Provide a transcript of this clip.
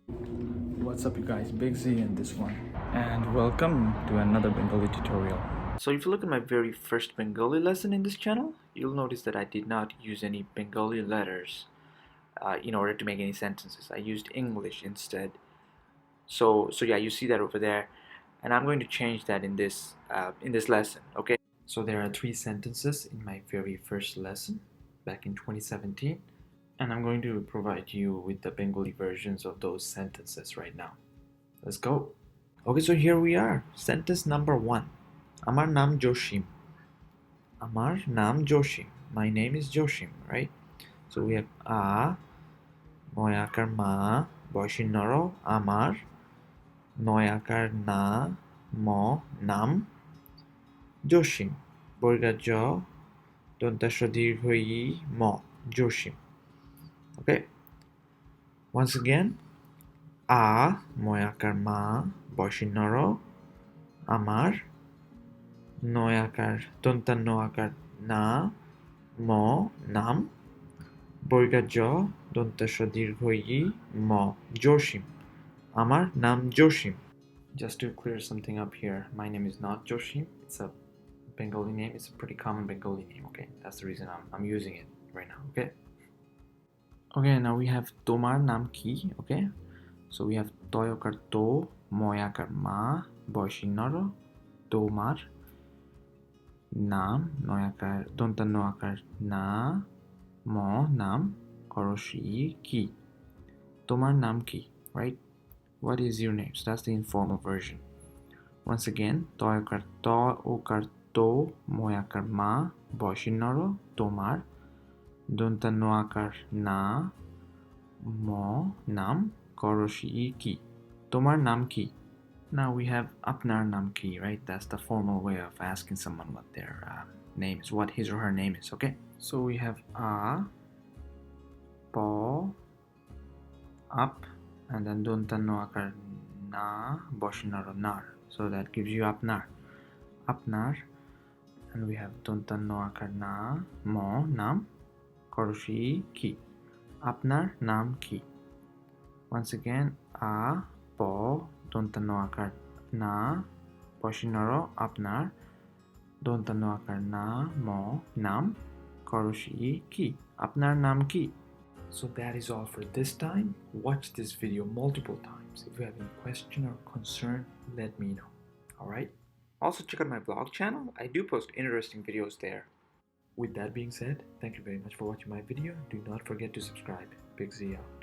What's up you guys, Big Z in this one, and welcome to another Bengali tutorial. So if you look at my very first Bengali lesson in this channel, you'll notice that I did not use any Bengali letters in order to make any sentences. I used English instead. So yeah, you see that over there, and I'm going to change that in this lesson, okay? So there are 3 sentences in my very first lesson back in 2017. And I'm going to provide you with the Bengali versions of those sentences right now. Let's go. Okay, so here we are. Sentence number 1. Amar naam Joshim. Amar naam Joshim. My name is Joshim, right? So we have a, noyakar ma, boshinoro, amar, noyakar na, mo, nam, Joshim. Borga jo, dontashodirhoi, mo, Joshim. Okay. Once again, a, moyakar ma, boshinoro, amar, noyakar, tonta noakar na, mo, nam, বর্গা জ দন্তাস্ব দীর্ঘ ই ম Joshim. Amar nam Joshim. Just to clear something up here, my name is not Joshim. It's a Bengali name. It's a pretty common Bengali name. Okay, that's the reason I'm using it right now. Okay. Okay, now we have tomar nam ki. Okay, so we have toyakar to, moyakar ma, বয়সিন্নর tomar নাম নয়াকার দন্তা নয়াকার না ম নাম করশি কি তোমার নাম কি, right? What is your name? So that's the informal version. Once again, toyakar to, okar to, moyakar ma, বয়সিন্নর তোমার দন্তা নয়াকার না ম নাম করশি কি তোমার নাম কি. Now we have apnar naam ki, right? That's the formal way of asking someone what their name is, what his or her name is, okay? So we have a, po, up, and then donta no akar na, boshinar nar. So that gives you apnar. Apnar, and we have donta no akar na, mo, nam, koroshi ki. Apnar naam ki. Once again, a, po, দন্তা ন আকার না বসিনর আপনার দন্তা ন আকার না ম নাম করশি কি আপনার নাম কি. So that is all for this time. Watch this video multiple times. If you have any question or concern, let me know. Alright? Also check out my vlog channel. I do post interesting videos there. With that being said, thank you very much for watching my video. Do not forget to subscribe. Big Z out.